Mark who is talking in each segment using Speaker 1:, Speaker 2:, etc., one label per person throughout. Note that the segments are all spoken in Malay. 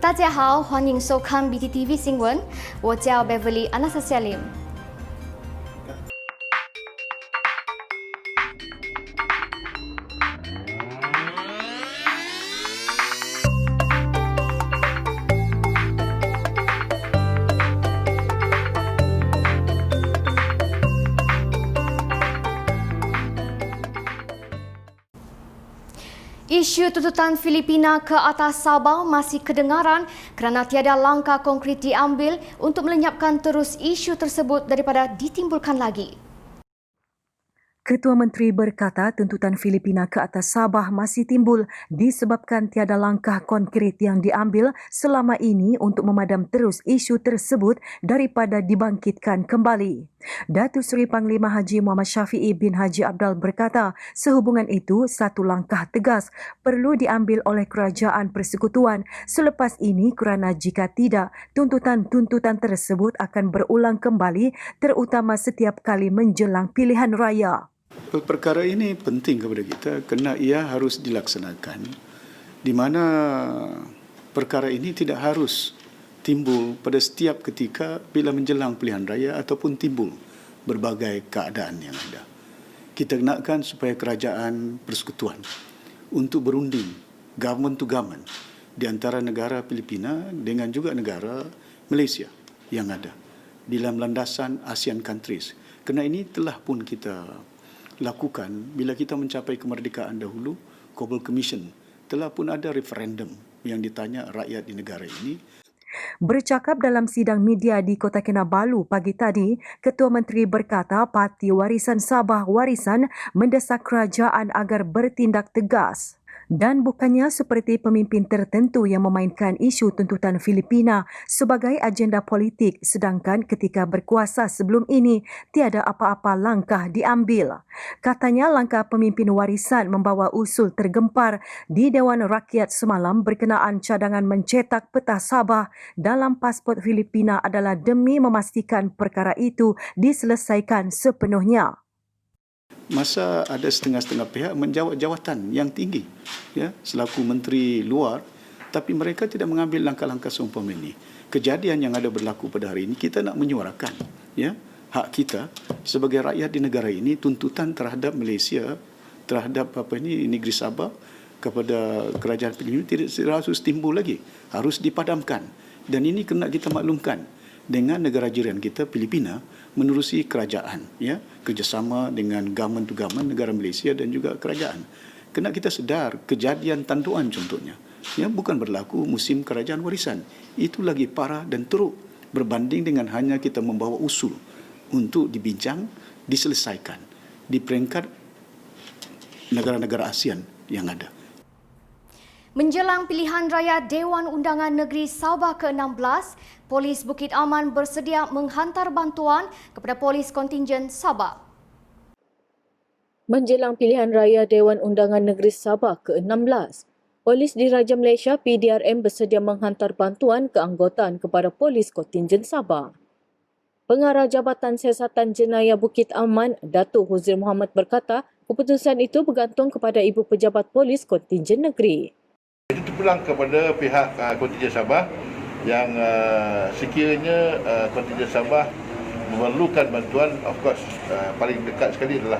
Speaker 1: 大家好，欢迎收看 BTTV 新闻，我叫 Beverly Anastasia Lim。Isu tuntutan Filipina ke atas Sabah masih kedengaran kerana tiada langkah konkret diambil untuk melenyapkan terus isu tersebut daripada ditimbulkan lagi.
Speaker 2: Ketua Menteri berkata tuntutan Filipina ke atas Sabah masih timbul disebabkan tiada langkah konkret yang diambil selama ini untuk memadam terus isu tersebut daripada dibangkitkan kembali. Datuk Seri Panglima Haji Muhammad Syafiee bin Haji Abdal berkata sehubungan itu satu langkah tegas perlu diambil oleh Kerajaan Persekutuan selepas ini kerana jika tidak, tuntutan-tuntutan tersebut akan berulang kembali terutama setiap kali menjelang pilihan raya.
Speaker 3: Perkara ini penting kepada kita kerana ia harus dilaksanakan di mana perkara ini tidak harus timbul pada setiap ketika bila menjelang pilihan raya ataupun timbul berbagai keadaan yang ada. Kita nakkan supaya kerajaan persekutuan untuk berunding government to government di antara negara Filipina dengan juga negara Malaysia yang ada dalam landasan ASEAN countries. Kerana ini telah pun kita lakukan bila kita mencapai kemerdekaan dahulu. Global Commission telah pun ada referendum yang ditanya rakyat di negara ini.
Speaker 2: Bercakap dalam sidang media di Kota Kinabalu pagi tadi, Ketua Menteri berkata Parti Warisan Sabah Warisan mendesak kerajaan agar bertindak tegas. Dan bukannya seperti pemimpin tertentu yang memainkan isu tuntutan Filipina sebagai agenda politik sedangkan ketika berkuasa sebelum ini tiada apa-apa langkah diambil. Katanya langkah pemimpin warisan membawa usul tergempar di Dewan Rakyat semalam berkenaan cadangan mencetak peta Sabah dalam pasport Filipina adalah demi memastikan perkara itu diselesaikan sepenuhnya.
Speaker 3: Masa ada setengah-setengah pihak menjawat jawatan yang tinggi selaku menteri luar, tapi mereka tidak mengambil langkah-langkah seumpama ini. Kejadian yang ada berlaku pada hari ini kita nak menyuarakan hak kita sebagai rakyat di negara ini, tuntutan terhadap Malaysia, terhadap negeri Sabah kepada kerajaan Filipina tidak harus timbul lagi, harus dipadamkan. Dan ini kena kita maklumkan dengan negara jiran kita Filipina menerusi kerajaan kerjasama dengan government to government negara Malaysia dan juga kerajaan. Kena kita sedar kejadian Tanduan contohnya bukan berlaku musim kerajaan warisan. Itu lagi parah dan teruk berbanding dengan hanya kita membawa usul untuk dibincang, diselesaikan di peringkat negara-negara ASEAN yang ada.
Speaker 1: Menjelang pilihan raya Dewan Undangan Negeri Sabah ke-16, Polis Bukit Aman bersedia menghantar bantuan kepada Polis Kontingen Sabah.
Speaker 4: Menjelang pilihan raya Dewan Undangan Negeri Sabah ke-16, Polis Diraja Malaysia PDRM bersedia menghantar bantuan keanggotaan kepada Polis Kontingen Sabah. Pengarah Jabatan Siasatan Jenayah Bukit Aman, Datuk Huzir Muhammad berkata, keputusan itu bergantung kepada Ibu Pejabat Polis Kontingen Negeri.
Speaker 5: Itu terpulang kepada pihak kontingen Sabah yang sekiranya kontingen Sabah memerlukan bantuan, of course paling dekat sekali adalah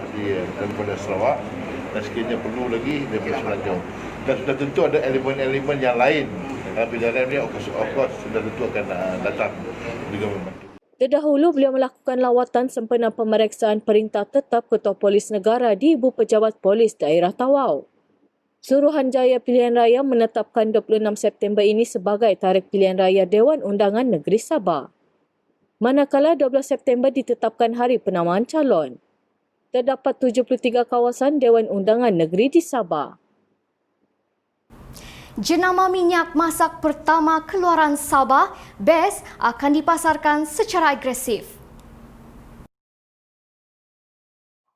Speaker 5: daripada Sarawak, dan sekiranya perlu lagi daripada Semenanjung. Dan sudah tentu ada elemen-elemen yang lain. PDRM ni of course sudah tentu akan datang juga membantu.
Speaker 4: Terdahulu beliau melakukan lawatan sempena pemeriksaan Perintah Tetap Ketua Polis Negara di Ibu Pejabat Polis Daerah Tawau. Suruhanjaya Pilihan Raya menetapkan 26 September ini sebagai tarikh pilihan raya Dewan Undangan Negeri Sabah. Manakala 12 September ditetapkan hari penamaan calon. Terdapat 73 kawasan Dewan Undangan Negeri di Sabah.
Speaker 1: Jenama minyak masak pertama keluaran Sabah, BES, akan dipasarkan secara agresif.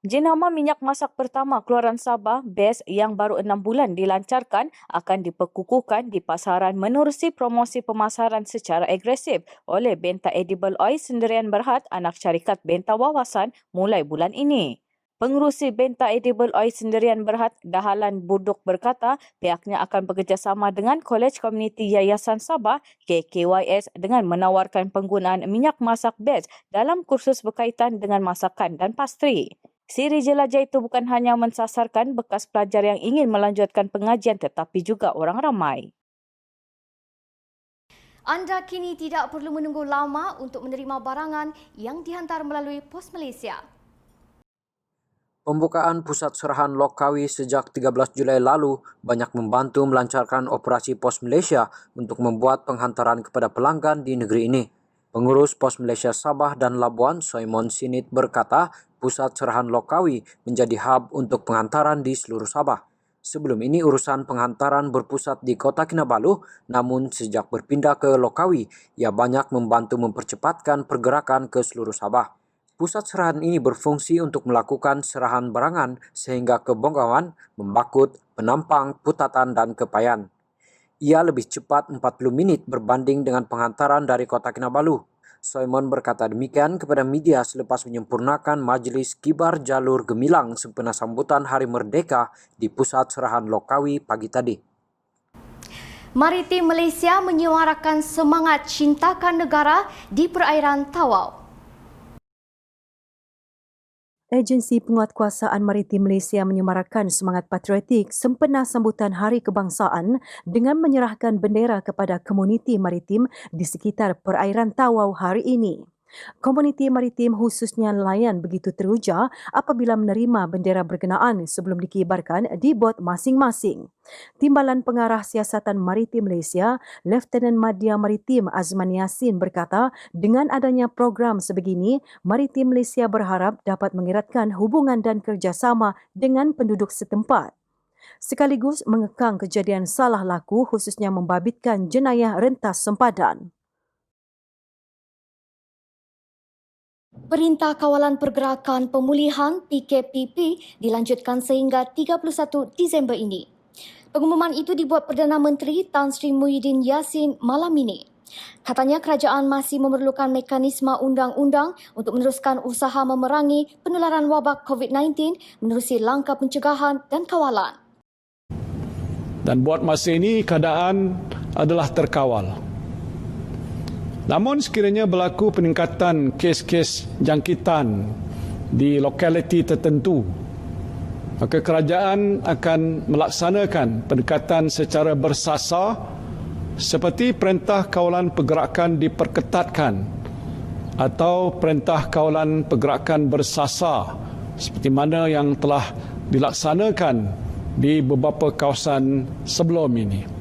Speaker 4: Jenama minyak masak pertama keluaran Sabah, BES, yang baru 6 bulan dilancarkan akan diperkukuhkan di pasaran menerusi promosi pemasaran secara agresif oleh Benta Edible Oil Sendirian Berhad anak syarikat Benta Wawasan mulai bulan ini. Pengerusi Benta Edible Oil Sendirian Berhad, Dahalan Buduk berkata pihaknya akan bekerjasama dengan Kolej Komuniti Yayasan Sabah KKYS dengan menawarkan penggunaan minyak masak batch dalam kursus berkaitan dengan masakan dan pastri. Siri jelajah itu bukan hanya mensasarkan bekas pelajar yang ingin melanjutkan pengajian tetapi juga orang ramai.
Speaker 1: Anda kini tidak perlu menunggu lama untuk menerima barangan yang dihantar melalui Pos Malaysia.
Speaker 6: Pembukaan pusat serahan Lokawi sejak 13 Julai lalu banyak membantu melancarkan operasi Pos Malaysia untuk membuat penghantaran kepada pelanggan di negeri ini. Pengurus Pos Malaysia Sabah dan Labuan, Soimon Sinit berkata, pusat serahan Lokawi menjadi hub untuk penghantaran di seluruh Sabah. Sebelum ini urusan penghantaran berpusat di Kota Kinabalu, namun sejak berpindah ke Lokawi, ia banyak membantu mempercepatkan pergerakan ke seluruh Sabah. Pusat serahan ini berfungsi untuk melakukan serahan barangan sehingga ke Bonggawan, Membakut, Penampang, Putatan dan Kepayan. Ia lebih cepat 40 minit berbanding dengan penghantaran dari Kota Kinabalu. Soimon berkata demikian kepada media selepas menyempurnakan Majlis Kibar Jalur Gemilang sempena sambutan Hari Merdeka di Pusat Serahan Lokawi pagi tadi.
Speaker 1: Maritim Malaysia menyuarakan semangat cintakan negara di perairan Tawau.
Speaker 2: Agensi Penguatkuasaan Maritim Malaysia menyemarakan semangat patriotik sempena sambutan Hari Kebangsaan dengan menyerahkan bendera kepada komuniti maritim di sekitar perairan Tawau hari ini. Komuniti maritim khususnya nelayan begitu teruja apabila menerima bendera berkenaan sebelum dikibarkan di bot masing-masing. Timbalan Pengarah Siasatan Maritim Malaysia, Lieutenant Madya Maritim Azman Yassin berkata, dengan adanya program sebegini, Maritim Malaysia berharap dapat mengeratkan hubungan dan kerjasama dengan penduduk setempat. Sekaligus mengekang kejadian salah laku khususnya membabitkan jenayah rentas sempadan.
Speaker 1: Perintah Kawalan Pergerakan Pemulihan PKPP dilanjutkan sehingga 31 Disember ini. Pengumuman itu dibuat Perdana Menteri Tan Sri Muhyiddin Yassin malam ini. Katanya kerajaan masih memerlukan mekanisme undang-undang untuk meneruskan usaha memerangi penularan wabak COVID-19 menerusi langkah pencegahan dan kawalan.
Speaker 7: Dan buat masa ini keadaan adalah terkawal. Namun sekiranya berlaku peningkatan kes-kes jangkitan di lokaliti tertentu, maka kerajaan akan melaksanakan pendekatan secara bersasar seperti Perintah Kawalan Pergerakan diperketatkan atau Perintah Kawalan Pergerakan bersasar seperti mana yang telah dilaksanakan di beberapa kawasan sebelum ini.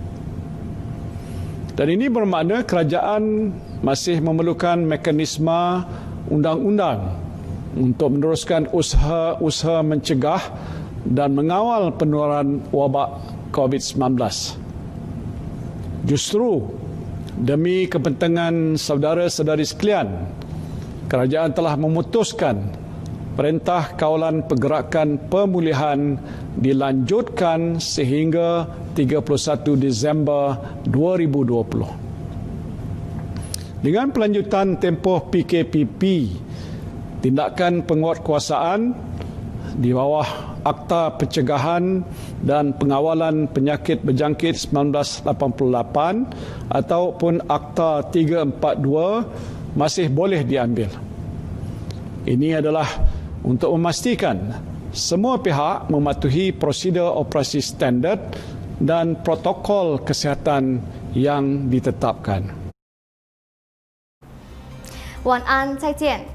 Speaker 7: Dan ini bermakna kerajaan masih memerlukan mekanisme undang-undang untuk meneruskan usaha-usaha mencegah dan mengawal penularan wabak COVID-19. Justru demi kepentingan saudara-saudari sekalian, kerajaan telah memutuskan Perintah Kawalan Pergerakan Pemulihan dilanjutkan sehingga 31 Disember 2020. Dengan pelanjutan tempoh PKPP, tindakan penguatkuasaan di bawah Akta Pencegahan dan Pengawalan Penyakit Berjangkit 1988 ataupun Akta 342 masih boleh diambil. Ini adalah untuk memastikan semua pihak mematuhi prosedur operasi standard dan protokol kesihatan yang ditetapkan.
Speaker 1: 晚安，再见。